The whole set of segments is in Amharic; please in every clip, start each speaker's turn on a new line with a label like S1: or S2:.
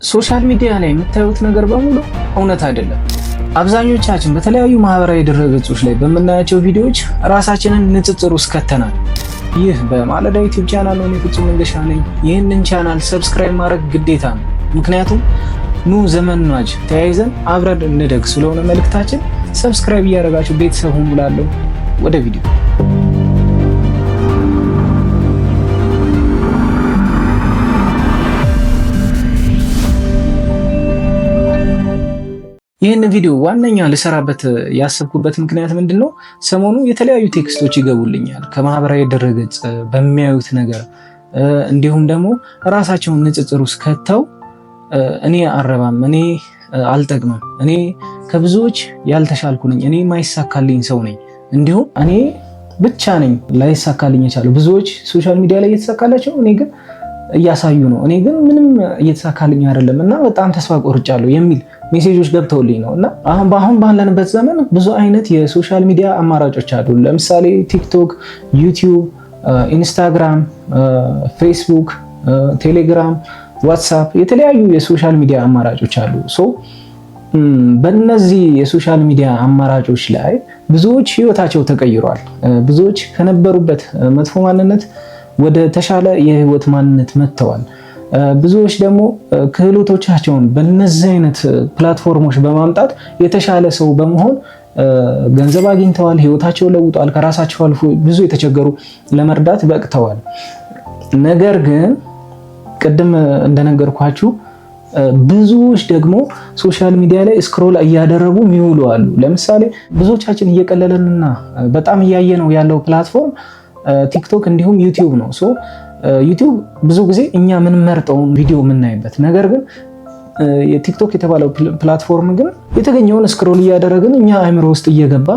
S1: ሶሻል ሚዲያ ላይ የምታዩት ነገር በሙሉ እውነት አይደለም። አብዛኞቻችን በተለያዩ ማህበራዊ ድረገጾች ላይ በምናያቸው ቪዲዮዎች ራሳችንን ንጽጽር ውስጥ ከተናል። ይህ በማለዳ ዩቲዩብ ቻናል ነው። ፍጹም መንገሻ ነኝ። ይህንን ቻናል ሰብስክራይብ ማድረግ ግዴታ ነው። ምክንያቱም ኑ ዘመን ናጅ ተያይዘን አብረን እንደግ ስለሆነ መልእክታችን ሰብስክራይብ እያደረጋችሁ ቤተሰብ ሁኑ እላለሁ። ወደ ቪዲዮ ይህን ቪዲዮ ዋነኛ ልሰራበት ያሰብኩበት ምክንያት ምንድነው? ሰሞኑ የተለያዩ ቴክስቶች ይገቡልኛል ከማህበራዊ ድረገጽ በሚያዩት ነገር እንዲሁም ደግሞ ራሳቸውን ንጽጽር ውስጥ ከተው እኔ አረባም፣ እኔ አልጠቅምም፣ እኔ ከብዙዎች ያልተሻልኩ ነኝ፣ እኔ ማይሳካልኝ ሰው ነኝ፣ እንዲሁም እኔ ብቻ ነኝ ላይሳካልኝ የቻለው። ብዙዎች ሶሻል ሚዲያ ላይ እየተሳካላቸው እኔ ግን እያሳዩ ነው፣ እኔ ግን ምንም እየተሳካልኝ አይደለም እና በጣም ተስፋ ቆርጫለሁ የሚል ሜሴጆች ገብተውልኝ ነው። እና አሁን ባለንበት ዘመን ብዙ አይነት የሶሻል ሚዲያ አማራጮች አሉ። ለምሳሌ ቲክቶክ፣ ዩቲዩብ፣ ኢንስታግራም፣ ፌስቡክ፣ ቴሌግራም፣ ዋትሳፕ የተለያዩ የሶሻል ሚዲያ አማራጮች አሉ። በእነዚህ የሶሻል ሚዲያ አማራጮች ላይ ብዙዎች ህይወታቸው ተቀይሯል። ብዙዎች ከነበሩበት መጥፎ ማንነት ወደ ተሻለ የህይወት ማንነት መጥተዋል። ብዙዎች ደግሞ ክህሎቶቻቸውን በእነዚህ አይነት ፕላትፎርሞች በማምጣት የተሻለ ሰው በመሆን ገንዘብ አግኝተዋል፣ ህይወታቸው ለውጧል፣ ከራሳቸው አልፎ ብዙ የተቸገሩ ለመርዳት በቅተዋል። ነገር ግን ቅድም እንደነገርኳችሁ ብዙዎች ደግሞ ቲክቶክ ሚዲያ ላይ ስክሮል እያደረጉ የሚውሉ አሉ። ለምሳሌ ብዙዎቻችን እየቀለለንና በጣም እያየነው ያለው ፕላትፎርም ቲክቶክ እንዲሁም ዩቲዩብ ነው። ዩቲዩብ ብዙ ጊዜ እኛ የምንመርጠውን ቪዲዮ የምናይበት፣ ነገር ግን የቲክቶክ የተባለው ፕላትፎርም ግን የተገኘውን ስክሮል እያደረግን እኛ አእምሮ ውስጥ እየገባ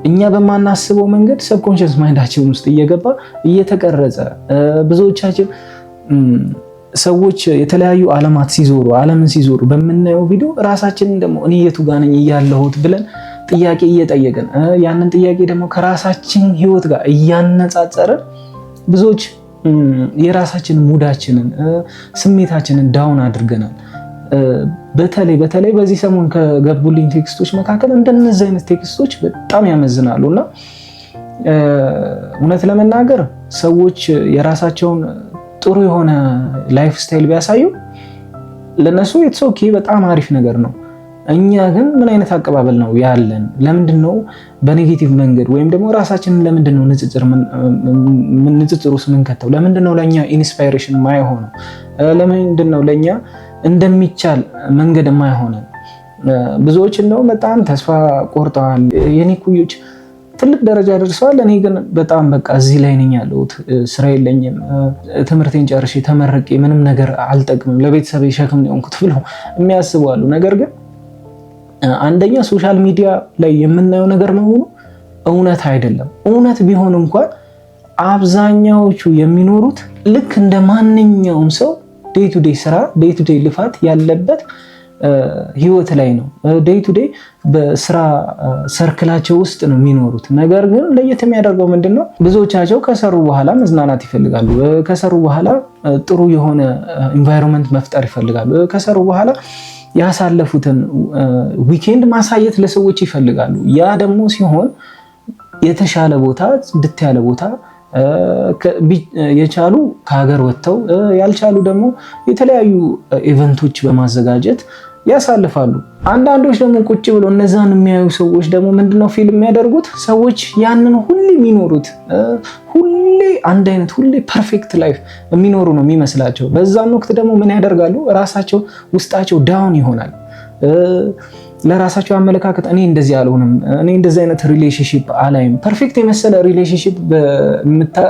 S1: እኛ በማናስበው መንገድ ሰብኮንሽስ ማይንዳችን ውስጥ እየገባ እየተቀረጸ ብዙዎቻችን ሰዎች የተለያዩ ዓለምን ሲዞሩ በምናየው ቪዲዮ ራሳችንን ደግሞ እኔ የቱ ጋር ነኝ ያለሁት ብለን ጥያቄ እየጠየቅን ያንን ጥያቄ ደግሞ ከራሳችን ህይወት ጋር እያነጻጸርን ብዙዎች የራሳችን ሙዳችንን ስሜታችንን ዳውን አድርገናል። በተለይ በዚህ ሰሞን ከገቡልኝ ቴክስቶች መካከል እንደነዚህ አይነት ቴክስቶች በጣም ያመዝናሉ እና እውነት ለመናገር ሰዎች የራሳቸውን ጥሩ የሆነ ላይፍ ስታይል ቢያሳዩ ለነሱ ኢትስ ኦኬ፣ በጣም አሪፍ ነገር ነው። እኛ ግን ምን አይነት አቀባበል ነው ያለን? ለምንድን ነው በኔጌቲቭ መንገድ ወይም ደግሞ ራሳችንን ለምንድን ነው ንጽጽር ውስጥ ምንከተው? ለምንድን ነው ለእኛ ኢንስፓይሬሽን ማይሆነው? ለምንድን ነው ለእኛ እንደሚቻል መንገድ ማይሆነው? ብዙዎች እንደው በጣም ተስፋ ቆርጠዋል። የኔ ኩዮች ትልቅ ደረጃ ደርሰዋል፣ እኔ ግን በጣም በቃ እዚህ ላይ ነኝ ያለሁት፣ ስራ የለኝም፣ ትምህርቴን ጨርሼ ተመረቄ ምንም ነገር አልጠቅምም፣ ለቤተሰብ ሸክም ነው የሆንኩት ብለው የሚያስቡ አሉ። ነገር ግን አንደኛ ሶሻል ሚዲያ ላይ የምናየው ነገር መሆኑ እውነት አይደለም። እውነት ቢሆን እንኳን አብዛኛዎቹ የሚኖሩት ልክ እንደ ማንኛውም ሰው ዴይ ቱ ዴይ ስራ፣ ዴይ ቱ ዴይ ልፋት ያለበት ህይወት ላይ ነው። ዴይ ቱ ዴይ በስራ ሰርክላቸው ውስጥ ነው የሚኖሩት። ነገር ግን ለየት የሚያደርገው ምንድነው? ብዙዎቻቸው ከሰሩ በኋላ መዝናናት ይፈልጋሉ። ከሰሩ በኋላ ጥሩ የሆነ ኢንቫይሮንመንት መፍጠር ይፈልጋሉ። ከሰሩ በኋላ ያሳለፉትን ዊኬንድ ማሳየት ለሰዎች ይፈልጋሉ። ያ ደግሞ ሲሆን የተሻለ ቦታ፣ ጽድት ያለ ቦታ የቻሉ ከሀገር ወጥተው ያልቻሉ ደግሞ የተለያዩ ኢቨንቶች በማዘጋጀት ያሳልፋሉ። አንዳንዶች ደግሞ ቁጭ ብለው እነዛን የሚያዩ ሰዎች ደግሞ ምንድነው ፊልም የሚያደርጉት? ሰዎች ያንን ሁሌ የሚኖሩት ሁሌ አንድ አይነት ሁሌ ፐርፌክት ላይፍ የሚኖሩ ነው የሚመስላቸው። በዛን ወቅት ደግሞ ምን ያደርጋሉ? ራሳቸው ውስጣቸው ዳውን ይሆናል። ለራሳቸው አመለካከት እኔ እንደዚህ አልሆንም፣ እኔ እንደዚህ አይነት ሪሌሽንሺፕ አላይም። ፐርፌክት የመሰለ ሪሌሽንሺፕ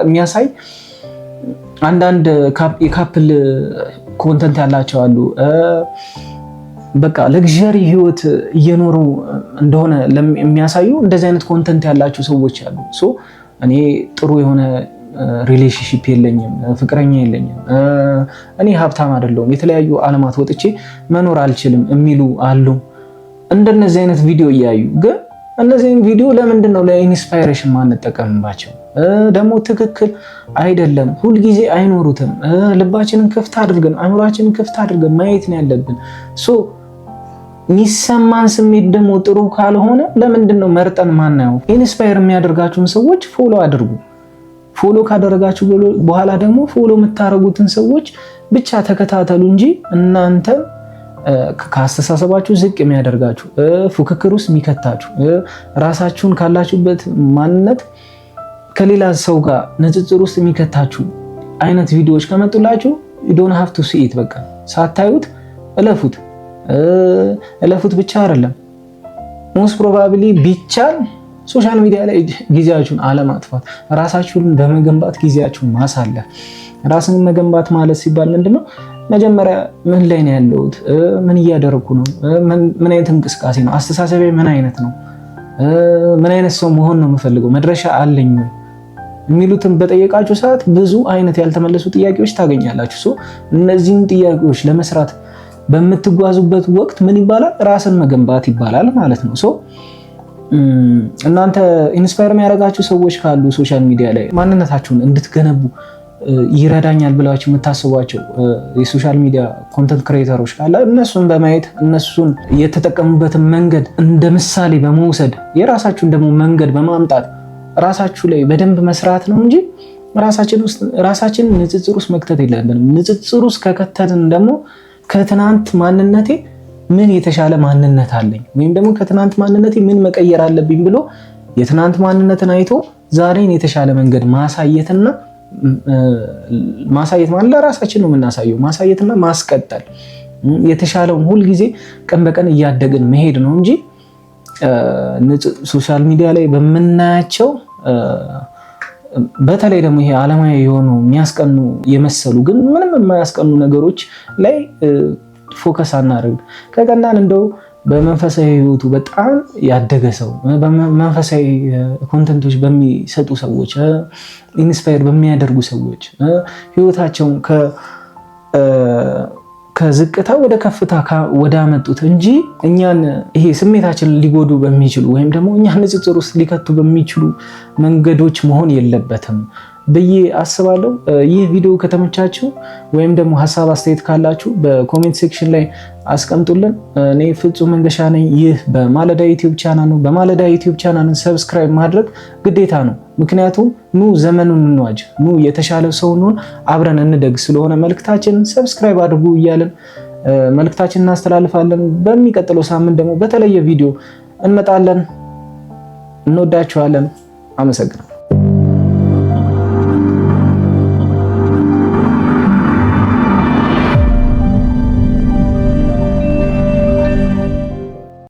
S1: የሚያሳይ አንዳንድ የካፕል ኮንተንት ያላቸው አሉ። በቃ ለግዠሪ ህይወት እየኖሩ እንደሆነ የሚያሳዩ እንደዚህ አይነት ኮንተንት ያላቸው ሰዎች አሉ። እኔ ጥሩ የሆነ ሪሌሽንሺፕ የለኝም፣ ፍቅረኛ የለኝም፣ እኔ ሀብታም አይደለሁም፣ የተለያዩ ዓለማት ወጥቼ መኖር አልችልም የሚሉ አሉ። እንደነዚህ አይነት ቪዲዮ እያዩ ግን እነዚህን ቪዲዮ ለምንድን ነው ለኢንስፓይሬሽን ማንጠቀምባቸው? ደግሞ ትክክል አይደለም። ሁልጊዜ አይኖሩትም። ልባችንን ክፍት አድርገን አእምሯችንን ክፍት አድርገን ማየት ነው ያለብን። የሚሰማን ስሜት ደግሞ ጥሩ ካልሆነ ለምንድን ነው መርጠን ማናየው? ኢንስፓየር የሚያደርጋችሁን ሰዎች ፎሎ አድርጉ። ፎሎ ካደረጋችሁ በኋላ ደግሞ ፎሎ የምታደርጉትን ሰዎች ብቻ ተከታተሉ እንጂ እናንተ ከአስተሳሰባችሁ ዝቅ የሚያደርጋችሁ ፉክክር ውስጥ የሚከታችሁ ራሳችሁን ካላችሁበት ማንነት ከሌላ ሰው ጋር ንጽጽር ውስጥ የሚከታችሁ አይነት ቪዲዮዎች ከመጡላችሁ you don't have to see it። በቃ ሳታዩት እለፉት ብቻ አይደለም most probably ቢቻል ሶሻል ሚዲያ ላይ ጊዜያችሁን አለማጥፋት፣ ራሳችሁን በመገንባት ጊዜያችሁን ማሳለፍ። ራስን መገንባት ማለት ሲባል ምንድነው? መጀመሪያ ምን ላይ ነው ያለሁት? ምን እያደረኩ ነው? ምን አይነት እንቅስቃሴ ነው? አስተሳሰቤ ምን አይነት ነው? ምን አይነት ሰው መሆን ነው የምፈልገው? መድረሻ አለኝ የሚሉትን በጠየቃችሁ ሰዓት ብዙ አይነት ያልተመለሱ ጥያቄዎች ታገኛላችሁ። እነዚህን ጥያቄዎች ለመስራት በምትጓዙበት ወቅት ምን ይባላል? ራስን መገንባት ይባላል ማለት ነው። እናንተ ኢንስፓየር የሚያደርጋችሁ ሰዎች ካሉ ሶሻል ሚዲያ ላይ ማንነታችሁን እንድትገነቡ ይረዳኛል ብላችሁ የምታስቧቸው የሶሻል ሚዲያ ኮንተንት ክሬተሮች ካለ እነሱን በማየት እነሱን የተጠቀሙበትን መንገድ እንደ ምሳሌ በመውሰድ የራሳችሁን ደግሞ መንገድ በማምጣት ራሳችሁ ላይ በደንብ መስራት ነው እንጂ ራሳችን ንጽጽር ውስጥ መክተት የለብንም። ንጽጽር ውስጥ ከከተትን ደግሞ ከትናንት ማንነቴ ምን የተሻለ ማንነት አለኝ ወይም ደግሞ ከትናንት ማንነቴ ምን መቀየር አለብኝ ብሎ የትናንት ማንነትን አይቶ ዛሬን የተሻለ መንገድ ማሳየትና ማሳየት ማለት ለራሳችን ነው የምናሳየው። ማሳየትና ማስቀጠል የተሻለውን ሁልጊዜ ቀን በቀን እያደግን መሄድ ነው እንጂ ሶሻል ሚዲያ ላይ በምናያቸው በተለይ ደግሞ ይሄ ዓለማዊ የሆኑ የሚያስቀኑ የመሰሉ ግን ምንም የማያስቀኑ ነገሮች ላይ ፎከስ አናደርግ። ከቀናን እንደው በመንፈሳዊ ህይወቱ በጣም ያደገ ሰው በመንፈሳዊ ኮንተንቶች በሚሰጡ ሰዎች ኢንስፓየር በሚያደርጉ ሰዎች ህይወታቸውን ከዝቅታ ወደ ከፍታ ወደ አመጡት እንጂ እኛን ይሄ ስሜታችንን ሊጎዱ በሚችሉ ወይም ደግሞ እኛን ንጽጽር ውስጥ ሊከቱ በሚችሉ መንገዶች መሆን የለበትም ብዬ አስባለሁ። ይህ ቪዲዮ ከተመቻችሁ ወይም ደግሞ ሀሳብ አስተያየት ካላችሁ በኮሜንት ሴክሽን ላይ አስቀምጡልን። እኔ ፍጹም መንገሻ ነኝ። ይህ በማለዳ ዩቲዩብ ቻናል ነው። በማለዳ ዩቲዩብ ቻናልን ሰብስክራይብ ማድረግ ግዴታ ነው። ምክንያቱም ኑ ዘመኑን እንዋጅ፣ ኑ የተሻለ ሰው እንሆን፣ አብረን እንደግ ስለሆነ መልእክታችን ሰብስክራይብ አድርጉ እያልን መልእክታችን እናስተላልፋለን። በሚቀጥለው ሳምንት ደግሞ በተለየ ቪዲዮ እንመጣለን። እንወዳችኋለን። አመሰግናለሁ።